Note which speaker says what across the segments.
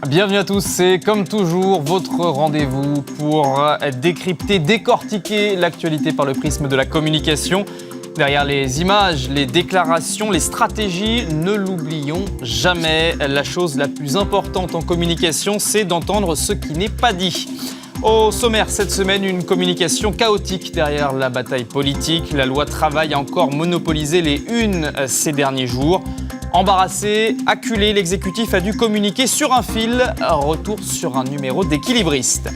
Speaker 1: Bienvenue à tous, c'est comme toujours votre rendez-vous pour décrypter, décortiquer l'actualité par le prisme de la communication. Derrière les images, les déclarations, les stratégies, ne l'oublions jamais, la chose la plus importante en communication, c'est d'entendre ce qui n'est pas dit. Au sommaire cette semaine, une communication chaotique derrière la bataille politique. La loi travail a encore monopolisé les unes ces derniers jours. Embarrassé, acculé, l'exécutif a dû communiquer sur un fil. Retour sur un numéro d'équilibriste.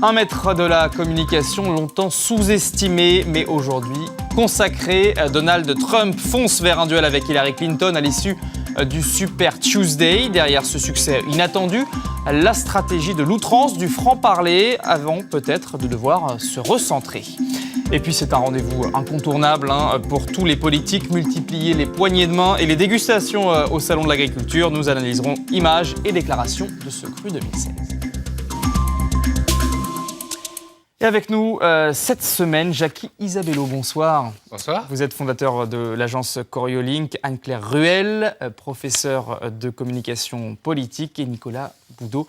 Speaker 1: Un maître de la communication longtemps sous-estimé, mais aujourd'hui consacré. Donald Trump fonce vers un duel avec Hillary Clinton à l'issue du Super Tuesday. Derrière ce succès inattendu, la stratégie de l'outrance, du franc-parler, avant peut-être de devoir se recentrer. Et puis c'est un rendez-vous incontournable pour tous les politiques, multiplier les poignées de main et les dégustations au Salon de l'Agriculture. Nous analyserons images et déclarations de ce cru 2016. Et avec nous cette semaine, Jacky Isabello, bonsoir.
Speaker 2: Bonsoir.
Speaker 1: Vous êtes fondateur de l'agence Coriolink, Anne-Claire Ruel, professeur de communication politique, et Nicolas Boudot,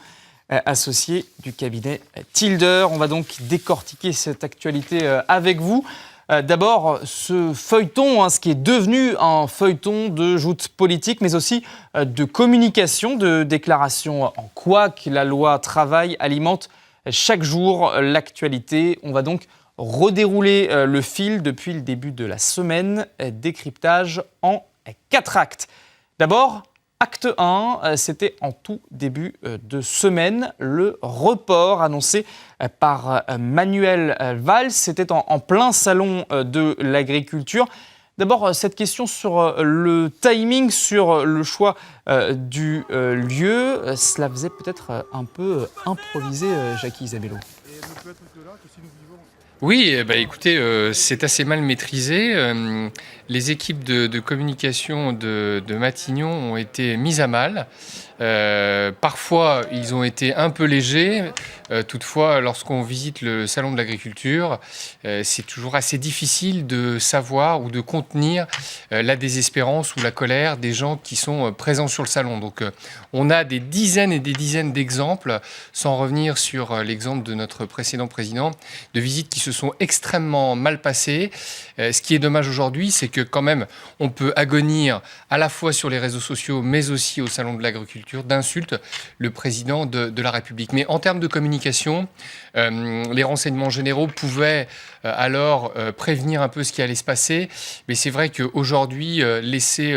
Speaker 1: associé du cabinet Tilder. On va donc décortiquer cette actualité avec vous. D'abord, ce feuilleton, ce qui est devenu un feuilleton de joute politique, mais aussi de communication, de déclaration en couac. La loi travail alimente chaque jour l'actualité. On va donc redérouler le fil depuis le début de la semaine. Décryptage en 4 actes. D'abord, acte 1, c'était en tout début de semaine, le report annoncé par Manuel Valls. C'était en plein salon de l'agriculture. D'abord, cette question sur le timing, sur le choix du lieu, cela faisait peut-être un peu improvisé, Jacky Isabello.
Speaker 2: Oui, écoutez, c'est assez mal maîtrisé. Les équipes de communication de Matignon ont été mises à mal. Parfois, ils ont été un peu légers. Toutefois, lorsqu'on visite le salon de l'agriculture, c'est toujours assez difficile de savoir ou de contenir la désespérance ou la colère des gens qui sont présents sur le salon. Donc, on a des dizaines et des dizaines d'exemples, sans revenir sur l'exemple de notre précédent président, de visites qui se sont extrêmement mal passées. Ce qui est dommage aujourd'hui, c'est que quand même, on peut agonir à la fois sur les réseaux sociaux, mais aussi au salon de l'agriculture, d'insultes le président de la République. Mais en termes de communication, les renseignements généraux pouvaient alors prévenir un peu ce qui allait se passer. Mais c'est vrai qu'aujourd'hui, laisser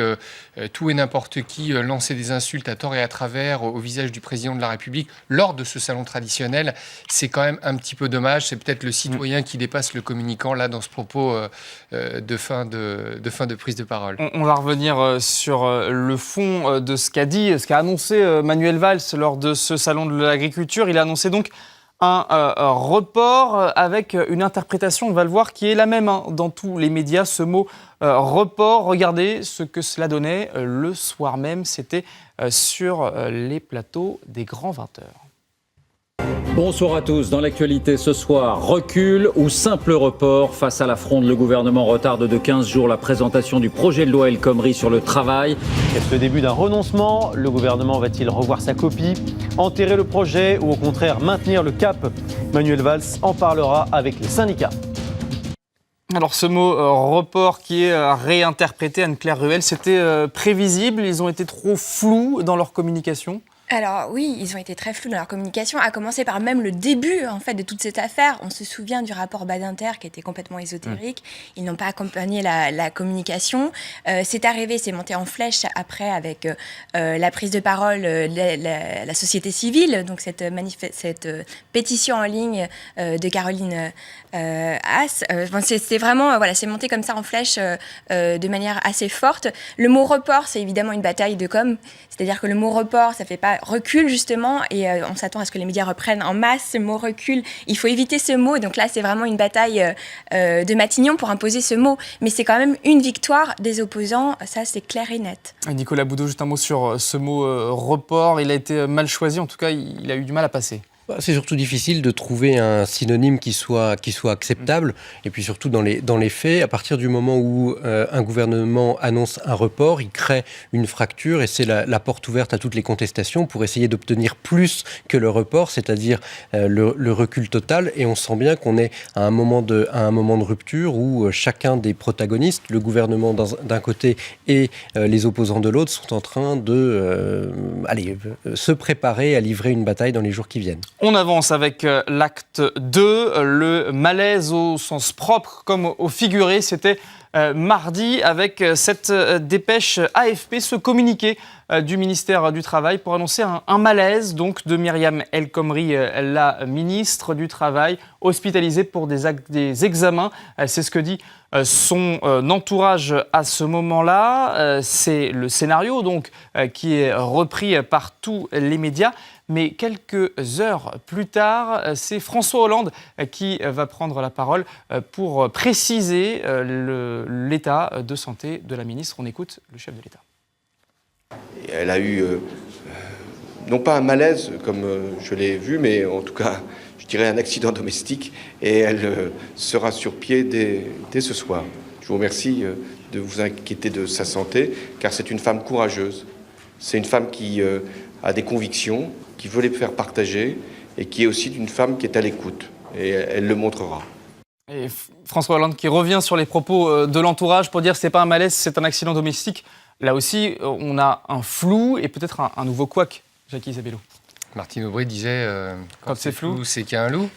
Speaker 2: tout et n'importe qui lancer des insultes à tort et à travers au visage du président de la République lors de ce salon traditionnel, c'est quand même un petit peu dommage. C'est peut-être le citoyen qui dépasse le communicant là dans ce propos de fin de prise de parole.
Speaker 1: On va revenir sur le fond de ce qu'a annoncé Manuel Valls lors de ce salon de l'agriculture. Il a annoncé donc un report avec une interprétation, on va le voir, qui est la même dans tous les médias. Ce mot report, regardez ce que cela donnait le soir même. C'était sur les plateaux des grands 20h.
Speaker 3: Bonsoir à tous. Dans l'actualité ce soir, recul ou simple report face à la fronde, le gouvernement retarde de 15 jours la présentation du projet de loi El Khomri sur le travail.
Speaker 4: Est-ce le début d'un renoncement? Le gouvernement va-t-il revoir sa copie, enterrer le projet ou au contraire maintenir le cap? Manuel Valls en parlera avec les syndicats.
Speaker 1: Alors ce mot report qui est réinterprété, Anne-Claire Ruel, c'était prévisible? Ils ont été trop flous dans leur communication?
Speaker 5: Alors oui, ils ont été très flous dans leur communication, à commencer par même le début en fait de toute cette affaire. On se souvient du rapport Badinter qui était complètement ésotérique. Ils n'ont pas accompagné la communication. C'est arrivé, c'est monté en flèche après avec la prise de parole de la société civile, donc cette pétition en ligne de Caroline Haas. C'est vraiment c'est monté comme ça en flèche de manière assez forte. Le mot report, c'est évidemment une bataille de com. C'est-à-dire que le mot report, ça fait pas recul justement, et on s'attend à ce que les médias reprennent en masse ce mot recul. Il faut éviter ce mot, donc là c'est vraiment une bataille de Matignon pour imposer ce mot. Mais c'est quand même une victoire des opposants, ça c'est clair et net.
Speaker 1: Nicolas Boudot, juste un mot sur ce mot report. Il a été mal choisi, en tout cas il a eu du mal à passer.
Speaker 6: C'est surtout difficile de trouver un synonyme qui soit acceptable. Et puis surtout dans les faits, à partir du moment où un gouvernement annonce un report, il crée une fracture et c'est la porte ouverte à toutes les contestations pour essayer d'obtenir plus que le report, c'est-à-dire le recul total. Et on sent bien qu'on est à un moment de rupture où chacun des protagonistes, le gouvernement d'un côté et les opposants de l'autre, sont en train de se préparer à livrer une bataille dans les jours qui viennent.
Speaker 1: On avance avec l'acte 2, le malaise au sens propre comme au figuré. C'était mardi avec cette dépêche AFP, ce communiqué du ministère du Travail pour annoncer un malaise donc, de Myriam El Khomri, la ministre du Travail, hospitalisée pour des examens. C'est ce que dit son entourage à ce moment-là. C'est le scénario donc, qui est repris par tous les médias. Mais quelques heures plus tard, c'est François Hollande qui va prendre la parole pour préciser l'état de santé de la ministre. On écoute le chef de l'État.
Speaker 7: Elle a eu, non pas un malaise comme je l'ai vu, mais en tout cas, je dirais un accident domestique. Et elle sera sur pied dès ce soir. Je vous remercie de vous inquiéter de sa santé, car c'est une femme courageuse. C'est une femme qui a des convictions, qui veut les faire partager et qui est aussi une femme qui est à l'écoute. Et elle le montrera.
Speaker 1: Et François Hollande qui revient sur les propos de l'entourage pour dire que ce n'est pas un malaise, c'est un accident domestique. Là aussi, on a un flou et peut-être un nouveau couac, Jackie Isabello.
Speaker 2: Martine Aubry disait
Speaker 1: quand c'est flou,
Speaker 2: c'est qu'il y a un loup.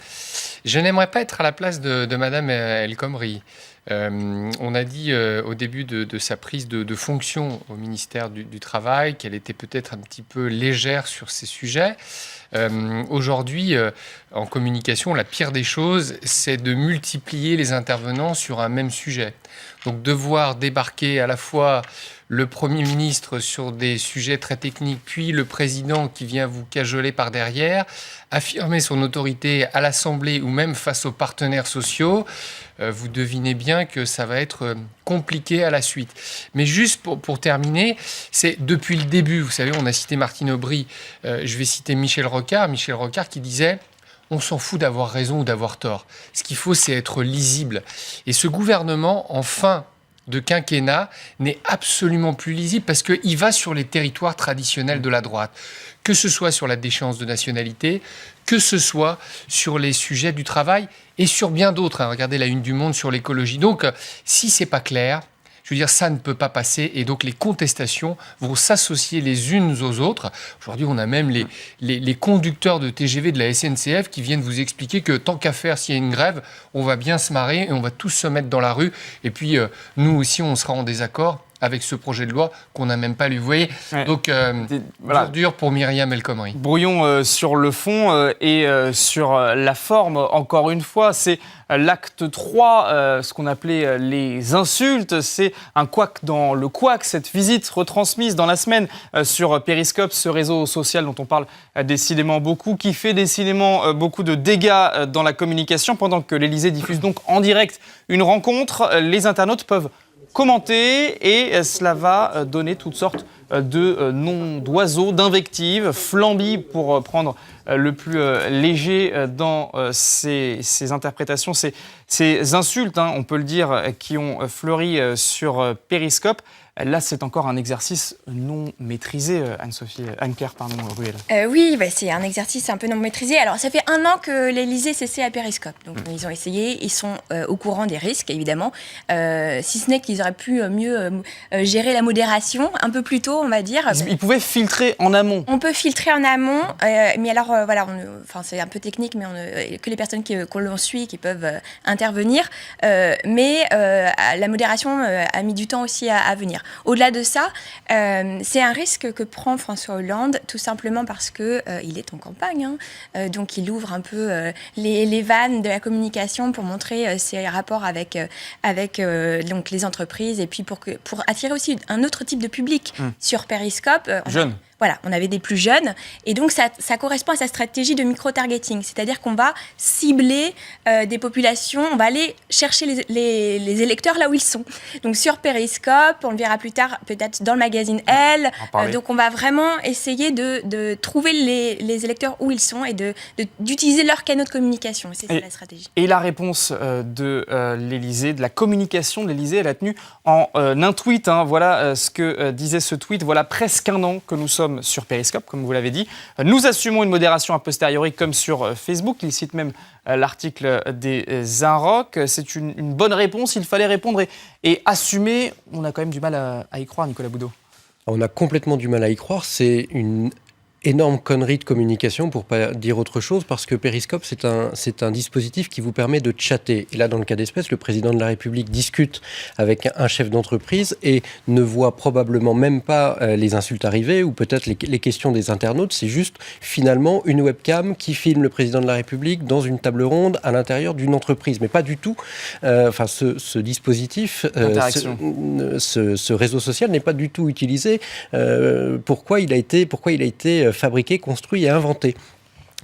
Speaker 2: Je n'aimerais pas être à la place de Madame El Khomri. On a dit au début de sa prise de fonction au ministère du Travail qu'elle était peut-être un petit peu légère sur ces sujets. Aujourd'hui, en communication, la pire des choses, c'est de multiplier les intervenants sur un même sujet. Donc devoir débarquer à la fois le Premier ministre sur des sujets très techniques, puis le Président qui vient vous cajoler par derrière, affirmer son autorité à l'Assemblée ou même face aux partenaires sociaux, vous devinez bien que ça va être compliqué à la suite. Mais juste pour terminer, c'est depuis le début, vous savez, on a cité Martine Aubry, je vais citer Michel Rocard qui disait « on s'en fout d'avoir raison ou d'avoir tort. Ce qu'il faut, c'est être lisible. » Et ce gouvernement, en fin de quinquennat, n'est absolument plus lisible parce qu'il va sur les territoires traditionnels de la droite, que ce soit sur la déchéance de nationalité, que ce soit sur les sujets du travail et sur bien d'autres. Regardez la une du Monde sur l'écologie. Donc, si c'est pas clair, je veux dire, ça ne peut pas passer et donc les contestations vont s'associer les unes aux autres. Aujourd'hui, on a même les conducteurs de TGV de la SNCF qui viennent vous expliquer que tant qu'à faire, s'il y a une grève, on va bien se marrer et on va tous se mettre dans la rue. Et puis, nous aussi, on sera en désaccord avec ce projet de loi qu'on n'a même pas lu. Vous voyez, ouais. Donc, voilà. Dur pour Myriam El Khomri.
Speaker 1: Brouillon sur le fond et sur la forme, encore une fois, c'est l'acte 3, ce qu'on appelait les insultes. C'est un couac dans le couac, cette visite retransmise dans la semaine sur Periscope, ce réseau social dont on parle décidément beaucoup, qui fait décidément beaucoup de dégâts dans la communication. Pendant que l'Élysée diffuse donc en direct une rencontre, les internautes peuvent commenter et cela va donner toutes sortes de noms d'oiseaux, d'invectives, flambi pour prendre le plus léger dans ces interprétations, ces insultes, on peut le dire, qui ont fleuri sur Periscope. Là, c'est encore un exercice non maîtrisé, Anne-Claire Ruel.
Speaker 5: Oui, c'est un exercice un peu non maîtrisé. Alors, ça fait 1 an que l'Élysée s'essaie à Periscope. Donc, ils ont essayé, ils sont au courant des risques, évidemment. Si ce n'est qu'ils auraient pu mieux gérer la modération un peu plus tôt, on va dire.
Speaker 1: Ils pouvaient filtrer en amont.
Speaker 5: On peut filtrer en amont, mais alors, voilà, c'est un peu technique, mais que les personnes qu'on l'on suit qui peuvent intervenir. Mais la modération a mis du temps aussi à venir. Au-delà de ça, c'est un risque que prend François Hollande, tout simplement parce qu'il est en campagne. Donc, il ouvre un peu les vannes de la communication pour montrer ses rapports avec donc les entreprises et puis pour attirer aussi un autre type de public sur Periscope.
Speaker 1: Jeune.
Speaker 5: Voilà, on avait des plus jeunes. Et donc, ça correspond à sa stratégie de micro-targeting. C'est-à-dire qu'on va cibler des populations, on va aller chercher les électeurs là où ils sont. Donc, sur Periscope, on le verra plus tard, peut-être dans le magazine Elle. Donc, on va vraiment essayer de trouver les électeurs où ils sont et d'utiliser leurs canaux de communication. C'est ça la stratégie.
Speaker 1: Et la réponse de l'Élysée, de la communication de l'Élysée, elle a tenu en un tweet. Voilà ce que disait ce tweet. Voilà presque un an que nous sommes sur Periscope, comme vous l'avez dit. Nous assumons une modération a posteriori comme sur Facebook. Il cite même l'article des Inrocks. C'est une bonne réponse. Il fallait répondre et assumer. On a quand même du mal à y croire, Nicolas Boudot.
Speaker 6: On a complètement du mal à y croire. C'est une énorme connerie de communication, pour pas dire autre chose, parce que Periscope, c'est un dispositif qui vous permet de chatter. Et là, dans le cas d'espèce, le président de la République discute avec un chef d'entreprise et ne voit probablement même pas les insultes arriver ou peut-être les questions des internautes. C'est juste, finalement, une webcam qui filme le président de la République dans une table ronde à l'intérieur d'une entreprise. Mais pas du tout. Ce dispositif, ce réseau social n'est pas du tout utilisé. Pourquoi il a été fabriqué, construit et inventé.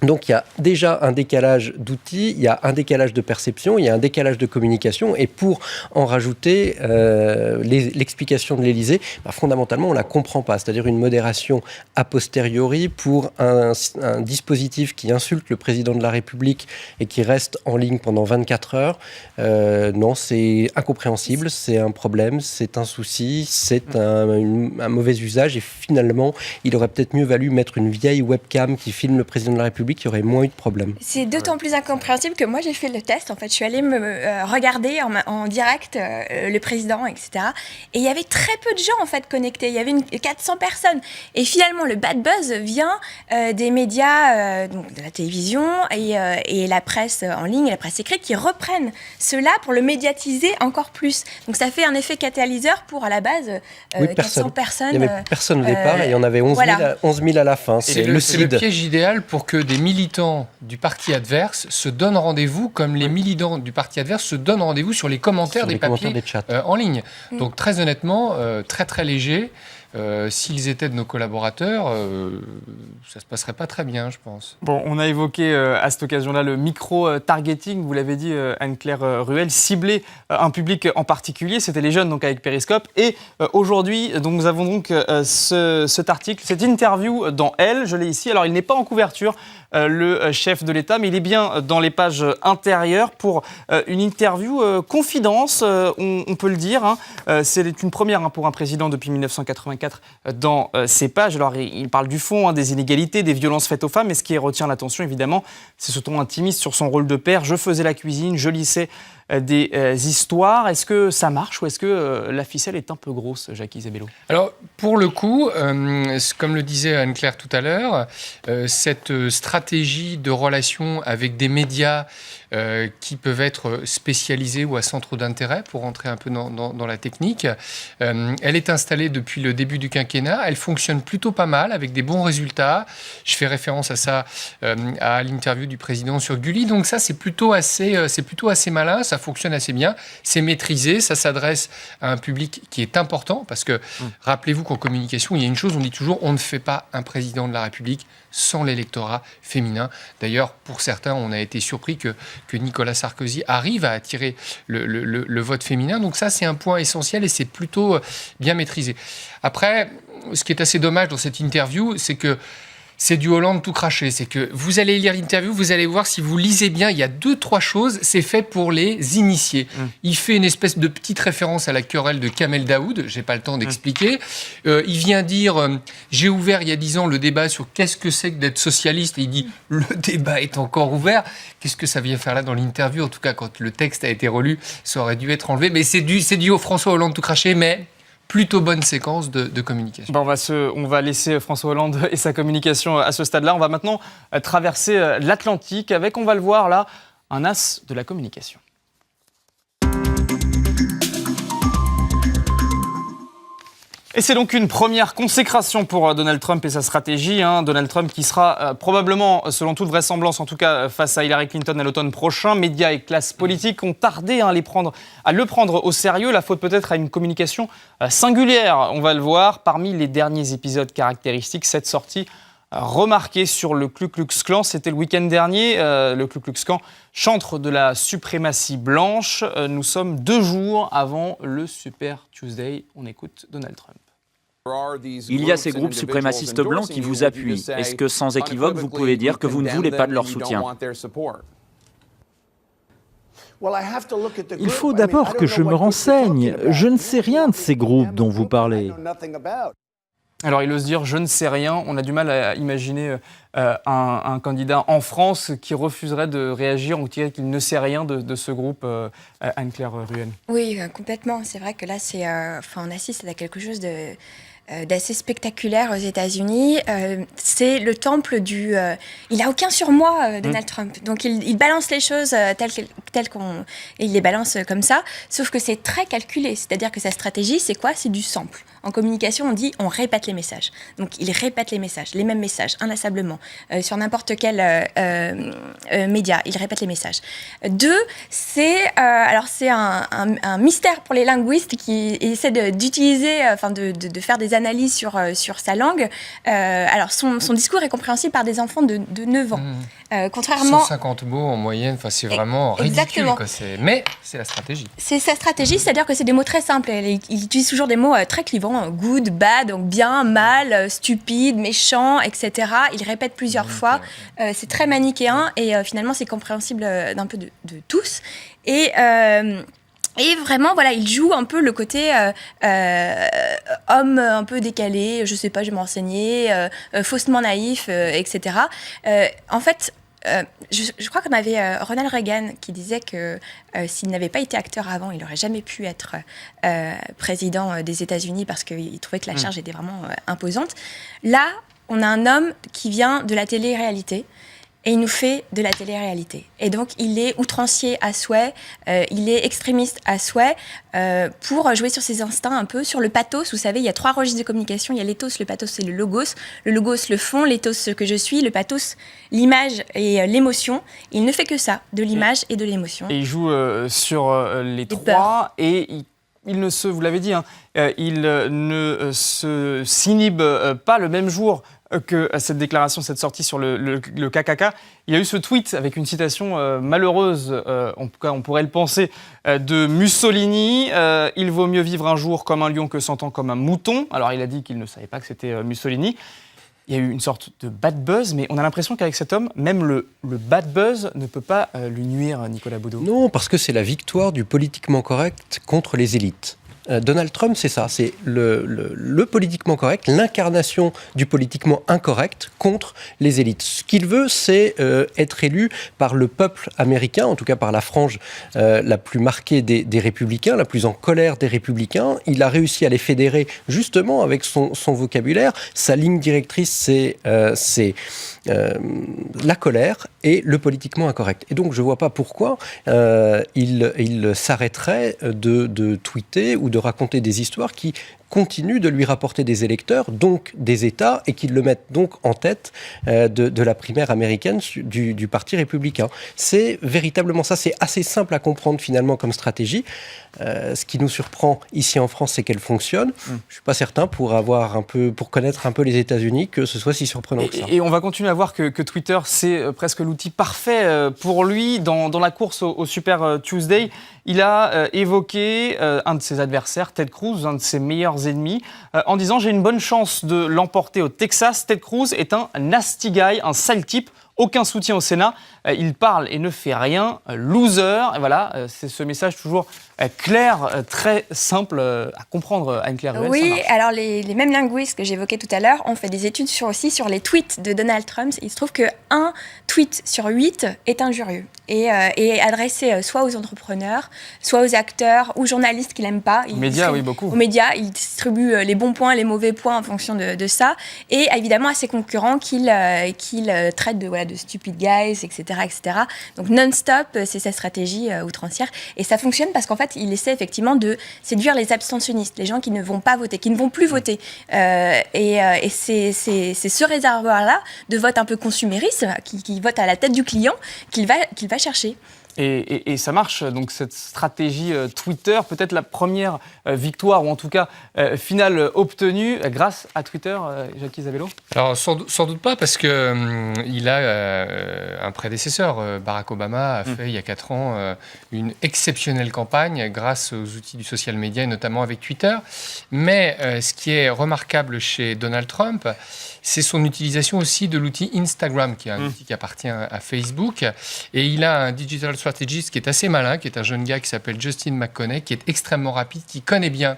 Speaker 6: Donc il y a déjà un décalage d'outils, il y a un décalage de perception, il y a un décalage de communication, et pour en rajouter l'explication de l'Élysée, fondamentalement on ne la comprend pas, c'est-à-dire une modération a posteriori pour un dispositif qui insulte le président de la République et qui reste en ligne pendant 24 heures. Non, c'est incompréhensible, c'est un problème, c'est un souci, c'est un mauvais usage, et finalement il aurait peut-être mieux valu mettre une vieille webcam qui filme le président de la République, il y aurait moins eu de problèmes.
Speaker 5: C'est d'autant plus incompréhensible que moi j'ai fait le test. En fait, je suis allée me regarder en direct le président, etc. Et il y avait très peu de gens en fait connectés. Il y avait 400 personnes. Et finalement, le bad buzz vient des médias, donc de la télévision et la presse en ligne, et la presse écrite, qui reprennent cela pour le médiatiser encore plus. Donc ça fait un effet catalyseur pour à la base 400 personnes.
Speaker 6: Il n'y avait personne au départ et il y en avait 11 000 à la fin.
Speaker 2: C'est le piège idéal pour que des militants du parti adverse se donnent rendez-vous, comme les militants du parti adverse se donnent rendez-vous sur les commentaires des papiers en ligne. Donc très honnêtement, très très léger. S'ils étaient de nos collaborateurs, ça ne se passerait pas très bien, je pense.
Speaker 1: Bon, on a évoqué à cette occasion-là le micro-targeting, vous l'avez dit Anne-Claire Ruel, cibler un public en particulier, c'était les jeunes donc avec Periscope. Et aujourd'hui, donc, nous avons donc cet article, cette interview dans Elle, je l'ai ici. Alors il n'est pas en couverture, le chef de l'État, mais il est bien dans les pages intérieures pour une interview confidence, on peut le dire. C'est une première pour un président depuis 1984 dans ces pages. Alors il parle du fond, des inégalités, des violences faites aux femmes, mais ce qui retient l'attention évidemment, c'est ce ton intimiste sur son rôle de père. Je faisais la cuisine, je lissais des histoires. Est-ce que ça marche ou est-ce que la ficelle est un peu grosse, Jacques Isabello ?
Speaker 2: Alors, pour le coup, comme le disait Anne-Claire tout à l'heure, cette stratégie de relation avec des médias qui peuvent être spécialisés ou à centre d'intérêt, pour rentrer un peu dans la technique, elle est installée depuis le début du quinquennat. Elle fonctionne plutôt pas mal, avec des bons résultats. Je fais référence à ça, à l'interview du président sur Gulli. Donc ça, c'est plutôt assez malin. Ça fonctionne assez bien, c'est maîtrisé, ça s'adresse à un public qui est important, parce que rappelez-vous qu'en communication, il y a une chose, on dit toujours, on ne fait pas un président de la République sans l'électorat féminin. D'ailleurs, pour certains, on a été surpris que Nicolas Sarkozy arrive à attirer le vote féminin. Donc ça, c'est un point essentiel et c'est plutôt bien maîtrisé. Après, ce qui est assez dommage dans cette interview, c'est que c'est du Hollande tout craché. C'est que vous allez lire l'interview, vous allez voir, si vous lisez bien, il y a 2-3 choses, c'est fait pour les initiés. Il fait une espèce de petite référence à la querelle de Kamel Daoud, j'ai pas le temps d'expliquer. Il vient dire, j'ai ouvert il y a 10 ans le débat sur qu'est-ce que c'est que d'être socialiste, et il dit, le débat est encore ouvert. Qu'est-ce que ça vient faire là dans l'interview ? En tout cas, quand le texte a été relu, ça aurait dû être enlevé. Mais c'est du François Hollande tout craché, mais plutôt bonne séquence de communication.
Speaker 1: On va laisser François Hollande et sa communication à ce stade-là. On va maintenant traverser l'Atlantique avec, on va le voir là, un as de la communication. Et c'est donc une première consécration pour Donald Trump et sa stratégie. Donald Trump qui sera probablement, selon toute vraisemblance, en tout cas face à Hillary Clinton à l'automne prochain. Médias et classes politiques ont tardé à le prendre au sérieux. La faute peut-être à une communication singulière, on va le voir. Parmi les derniers épisodes caractéristiques, cette sortie remarquée sur le Ku Klux Klan. C'était le week-end dernier. Le Ku Klux Klan, chantre de la suprématie blanche. Nous sommes 2 jours avant le Super Tuesday. On écoute Donald Trump.
Speaker 8: Il y a ces groupes suprémacistes blancs qui vous appuient. Est-ce que sans équivoque, vous pouvez dire que vous ne voulez pas de leur soutien ?
Speaker 9: Il faut d'abord que je me renseigne. Je ne sais rien de ces groupes dont vous parlez.
Speaker 1: Alors, il ose dire « je ne sais rien ». On a du mal à imaginer un candidat en France qui refuserait de réagir ou qu'il ne sait rien de ce groupe, Anne-Claire Ruhen.
Speaker 5: Oui, complètement. C'est vrai que là, on assiste à quelque chose d'assez spectaculaire aux États-Unis. C'est le temple du... il n'a aucun surmoi, Donald Trump. Donc, il balance les choses telles qu'on... Et il les balance comme ça. Sauf que c'est très calculé. C'est-à-dire que sa stratégie, c'est quoi ? C'est du sample. En communication, on dit on répète les messages. Donc, il répète les messages, les mêmes messages, inlassablement. Sur n'importe quel média, il répète les messages. 2, c'est un mystère pour les linguistes qui essaient d'utiliser, de faire des analyses sur sa langue. Alors, son discours est compréhensible par des enfants de 9 ans. Contrairement...
Speaker 2: 150 mots en moyenne, c'est vraiment ridicule. Quoi. Mais c'est la stratégie.
Speaker 5: C'est sa stratégie, c'est-à-dire que c'est des mots très simples. Il utilise toujours des mots très clivants. Good, bad, donc bien, mal, stupide, méchant, etc. Il répète plusieurs fois. C'est très manichéen et finalement, c'est compréhensible d'un peu de tous. Et vraiment, voilà, il joue un peu le côté homme un peu décalé, je sais pas, je vais me renseigner, faussement naïf, etc. En fait, je crois qu'on avait Ronald Reagan qui disait que s'il n'avait pas été acteur avant, il n'aurait jamais pu être président des États-Unis parce qu'il trouvait que la charge était vraiment imposante. Là, on a un homme qui vient de la télé-réalité. Et il nous fait de la télé-réalité. Et donc, il est outrancier à souhait, il est extrémiste à souhait, pour jouer sur ses instincts un peu, sur le pathos. Vous savez, il y a 3 registres de communication. Il y a l'éthos, le pathos et le logos. Le logos, le fond, l'éthos, ce que je suis, le pathos, l'image et l'émotion. Il ne fait que ça, de l'image et de l'émotion.
Speaker 1: Et il joue sur les 3 et il ne se, vous l'avez dit, il ne s'inhibe pas le même jour que cette déclaration, cette sortie sur le KKK. Il y a eu ce tweet avec une citation malheureuse, en tout cas on pourrait le penser, de Mussolini. Il vaut mieux vivre un jour comme un lion que 100 ans comme un mouton. Alors il a dit qu'il ne savait pas que c'était Mussolini. Il y a eu une sorte de bad buzz, mais on a l'impression qu'avec cet homme, même le bad buzz ne peut pas lui nuire, Nicolas Boudot.
Speaker 6: Non, parce que c'est la victoire du politiquement correct contre les élites. Donald Trump, c'est ça, c'est le politiquement correct, l'incarnation du politiquement incorrect contre les élites. Ce qu'il veut, c'est être élu par le peuple américain, en tout cas par la frange la plus marquée des républicains, la plus en colère des républicains. Il a réussi à les fédérer justement avec son vocabulaire. Sa ligne directrice, c'est la colère et le politiquement incorrect. Et donc, je ne vois pas pourquoi il s'arrêterait de tweeter ou de raconter des histoires qui continuent de lui rapporter des électeurs, donc des États, et qui le mettent donc en tête de la primaire américaine du Parti républicain. C'est véritablement ça, c'est assez simple à comprendre finalement comme stratégie. Ce qui nous surprend ici en France, c'est qu'elle fonctionne. Je ne suis pas certain pour connaître un peu les États-Unis que ce soit si surprenant que ça.
Speaker 1: Et on va continuer à voir que Twitter, c'est presque l'outil parfait pour lui. Dans la course au Super Tuesday, il a évoqué un de ses adversaires, Ted Cruz, un de ses meilleurs ennemis, en disant « J'ai une bonne chance de l'emporter au Texas. Ted Cruz est un nasty guy, un sale type. Aucun soutien au Sénat. Il parle et ne fait rien. Loser. » Et voilà, c'est ce message toujours clair, très simple à comprendre, Anne-Claire Ruhen.
Speaker 5: Oui, alors les mêmes linguistes que j'évoquais tout à l'heure ont fait des études aussi sur les tweets de Donald Trump. Il se trouve qu'un tweet sur 8 est injurieux et adressé soit aux entrepreneurs, soit aux acteurs ou journalistes qu'il n'aime pas.
Speaker 1: Aux médias, oui, beaucoup.
Speaker 5: Aux médias, il distribue les bons points, les mauvais points en fonction de ça. Et évidemment à ses concurrents qu'il traite de de stupid guys, etc., etc. Donc non-stop, c'est sa stratégie outrancière. Et ça fonctionne parce qu'en fait, il essaie effectivement de séduire les abstentionnistes, les gens qui ne vont pas voter, qui ne vont plus voter. Et c'est ce réservoir-là de vote un peu consumériste, qui vote à la tête du client, qu'il va chercher.
Speaker 1: Et ça marche, donc cette stratégie Twitter, peut-être la première victoire, ou en tout cas finale obtenue grâce à Twitter, Jacques Isabello?
Speaker 2: Alors sans doute pas, parce qu'il a un prédécesseur, Barack Obama, a fait il y a 4 ans une exceptionnelle campagne grâce aux outils du social media, et notamment avec Twitter. Mais ce qui est remarquable chez Donald Trump, c'est son utilisation aussi de l'outil Instagram, qui est un outil qui appartient à Facebook. Et il a un digital strategist qui est assez malin, qui est un jeune gars qui s'appelle Justin McConnell, qui est extrêmement rapide, qui connaît bien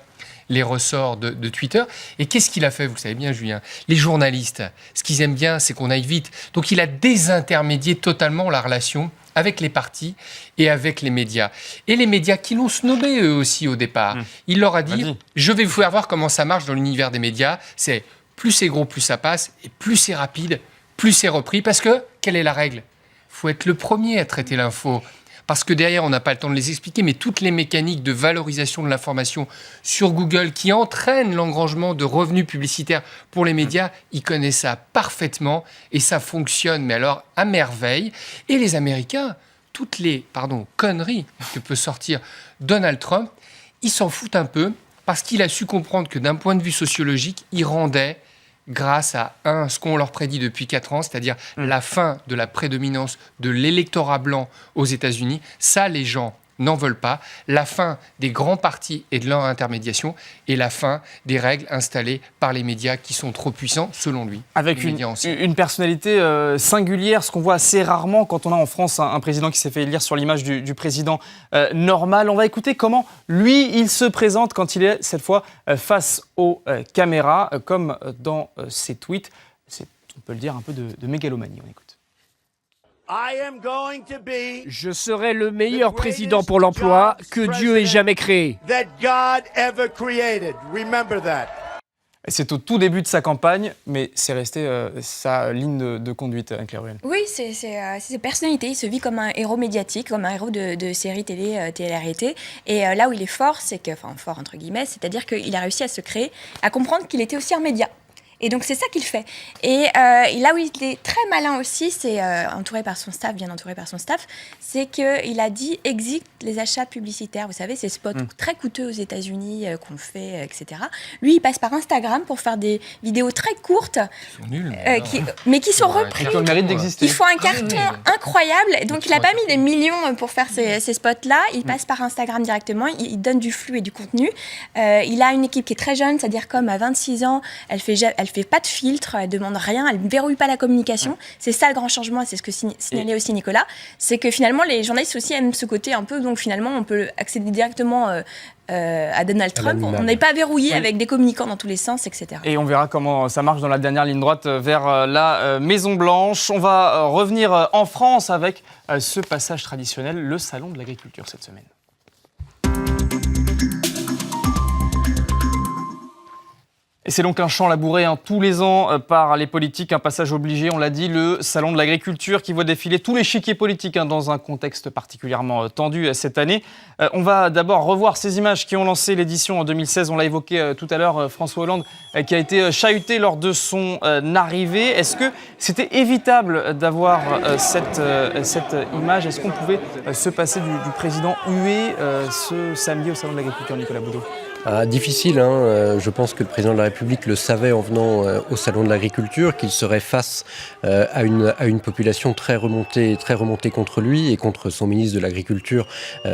Speaker 2: les ressorts de Twitter. Et qu'est-ce qu'il a fait? Vous savez bien, Julien, les journalistes, ce qu'ils aiment bien, c'est qu'on aille vite. Donc il a désintermédié totalement la relation avec les partis et avec les médias. Et les médias qui l'ont snobé eux aussi au départ. Il leur a dit, je vais vous faire voir comment ça marche dans l'univers des médias. C'est plus c'est gros, plus ça passe, et plus c'est rapide, plus c'est repris. Parce que, quelle est la règle? Il faut être le premier à traiter l'info. Parce que derrière, on n'a pas le temps de les expliquer, mais toutes les mécaniques de valorisation de l'information sur Google qui entraînent l'engrangement de revenus publicitaires pour les médias, ils connaissent ça parfaitement et ça fonctionne, mais alors à merveille. Et les Américains, toutes les conneries que peut sortir Donald Trump, ils s'en foutent un peu parce qu'il a su comprendre que d'un point de vue sociologique, il rendait grâce à ce qu'on leur prédit depuis 4 ans, c'est-à-dire la fin de la prédominance de l'électorat blanc aux États-Unis. Ça, les gens n'en veulent pas. La fin des grands partis et de leur intermédiation et la fin des règles installées par les médias qui sont trop puissants, selon lui.
Speaker 1: Avec une personnalité singulière, ce qu'on voit assez rarement quand on a en France un président qui s'est fait élire sur l'image du président normal. On va écouter comment lui, il se présente quand il est cette fois face aux caméras, comme dans ses tweets. C'est, on peut le dire, un peu de mégalomanie. On écoute.
Speaker 10: Je serai le meilleur président pour l'emploi que Dieu ait jamais créé.
Speaker 1: C'est au tout début de sa campagne, mais c'est resté sa ligne de conduite, Claire Ruel.
Speaker 5: Oui, c'est sa personnalité. Il se vit comme un héros médiatique, comme un héros de série télé-réalité. Et là où il est fort, c'est que, enfin fort entre guillemets, c'est-à-dire qu'il a réussi à se créer, à comprendre qu'il était aussi un média. Et donc, c'est ça qu'il fait. Et là où il est très malin aussi, c'est entouré par son staff, bien entouré par son staff, c'est qu'il a dit « exit les achats publicitaires ». Vous savez, ces spots très coûteux aux États-Unis qu'on fait, etc. Lui, il passe par Instagram pour faire des vidéos très courtes, mais qui sont reprises.
Speaker 1: Qui ont le mérite d'exister.
Speaker 5: Ils font un carton incroyable. Donc, il n'a pas mis des millions pour faire ces spots-là. Il passe par Instagram directement. Il donne du flux et du contenu. Il a une équipe qui est très jeune, c'est-à-dire comme à 26 ans, elle fait pas de filtre, elle demande rien, elle ne verrouille pas la communication. C'est ça le grand changement, et c'est ce que signalait aussi Nicolas, c'est que finalement les journalistes aussi aiment ce côté un peu, donc finalement on peut accéder directement à Donald Trump. On n'est pas verrouillé avec des communicants dans tous les sens, etc.
Speaker 1: Et on verra comment ça marche dans la dernière ligne droite vers la Maison-Blanche. On va revenir en France avec ce passage traditionnel, le Salon de l'Agriculture cette semaine. Et c'est donc un champ labouré tous les ans par les politiques, un passage obligé, on l'a dit, le Salon de l'Agriculture qui voit défiler tous l'échiquier politique dans un contexte particulièrement tendu cette année. On va d'abord revoir ces images qui ont lancé l'édition en 2016. On l'a évoqué tout à l'heure, François Hollande qui a été chahuté lors de son arrivée. Est-ce que c'était évitable d'avoir cette image? Est-ce qu'on pouvait se passer du président hué ce samedi au Salon de l'Agriculture, Nicolas Boudot?
Speaker 6: Difficile, je pense que le président de la République le savait en venant au Salon de l'Agriculture, qu'il serait face à une population très remontée contre lui et contre son ministre de l'Agriculture,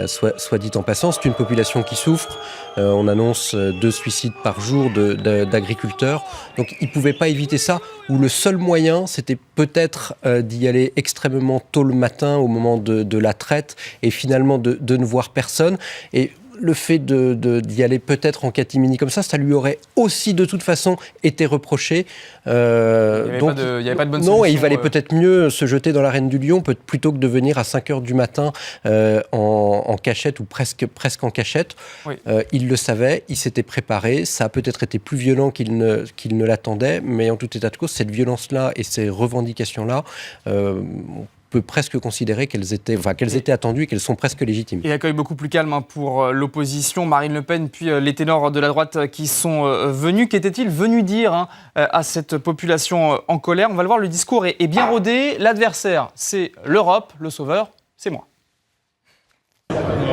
Speaker 6: soit dit en passant. C'est une population qui souffre. On annonce 2 suicides par jour d'agriculteurs. Donc il ne pouvait pas éviter ça, ou le seul moyen, c'était peut-être d'y aller extrêmement tôt le matin au moment de la traite et finalement de ne voir personne. Et le fait d'y aller peut-être en catimini comme ça lui aurait aussi de toute façon été reproché.
Speaker 1: Il n'y avait pas de bonne solution.
Speaker 6: Non, et il valait peut-être mieux se jeter dans l'arène du lion plutôt que de venir à 5h du matin en cachette ou presque en cachette. Oui. Il le savait, il s'était préparé. Ça a peut-être été plus violent qu'il ne l'attendait, mais en tout état de cause, cette violence-là et ces revendications-là, on peut presque considérer qu'elles étaient attendues et qu'elles sont presque légitimes.
Speaker 1: Et accueil beaucoup plus calme pour l'opposition, Marine Le Pen, puis les ténors de la droite qui sont venus. Qu'étaient-ils venus dire à cette population en colère? On va le voir, le discours est bien rodé. L'adversaire, c'est l'Europe, le sauveur, c'est moi.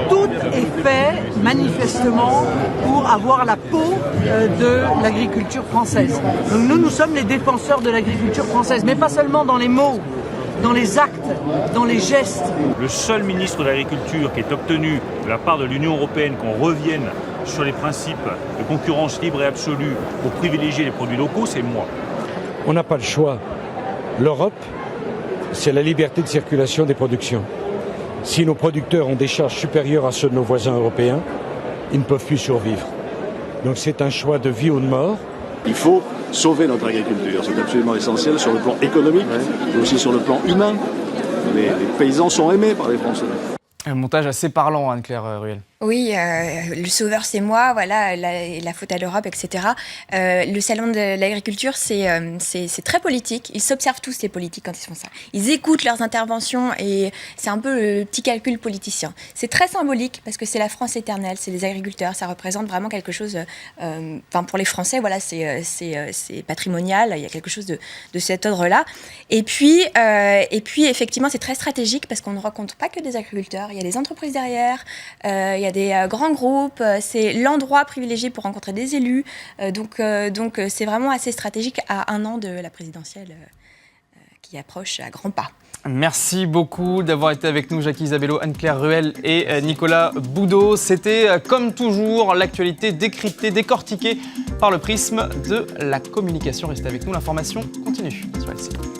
Speaker 11: Tout est fait manifestement pour avoir la peau de l'agriculture française. Donc nous sommes les défenseurs de l'agriculture française, mais pas seulement dans les mots, dans les actes, dans les gestes.
Speaker 12: Le seul ministre de l'Agriculture qui est obtenu de la part de l'Union européenne qu'on revienne sur les principes de concurrence libre et absolue pour privilégier les produits locaux, c'est moi.
Speaker 13: On n'a pas le choix. L'Europe, c'est la liberté de circulation des productions. Si nos producteurs ont des charges supérieures à ceux de nos voisins européens, ils ne peuvent plus survivre. Donc c'est un choix de vie ou de mort.
Speaker 14: Il faut sauver notre agriculture, c'est absolument essentiel sur le plan économique, mais aussi sur le plan humain. Les paysans sont aimés par les Français.
Speaker 1: Un montage assez parlant, Anne-Claire Ruel.
Speaker 5: Oui, le sauveur c'est moi, voilà, la faute à l'Europe, etc. Le salon de l'agriculture, c'est très politique. Ils s'observent tous, les politiques, quand ils font ça. Ils écoutent leurs interventions et c'est un peu le petit calcul politicien. C'est très symbolique parce que c'est la France éternelle, c'est les agriculteurs, ça représente vraiment quelque chose. Pour les Français, voilà, c'est patrimonial. Il y a quelque chose de cet ordre-là. Et puis effectivement, c'est très stratégique parce qu'on ne rencontre pas que des agriculteurs. Il y a des entreprises derrière. Il y a des grands groupes, c'est l'endroit privilégié pour rencontrer des élus. Donc c'est vraiment assez stratégique à 1 an de la présidentielle qui approche à grands pas.
Speaker 1: Merci beaucoup d'avoir été avec nous, Jackie Isabello, Anne-Claire Ruel et Nicolas Boudot. C'était, comme toujours, l'actualité décryptée, décortiquée par le prisme de la communication. Restez avec nous, l'information continue sur LCI.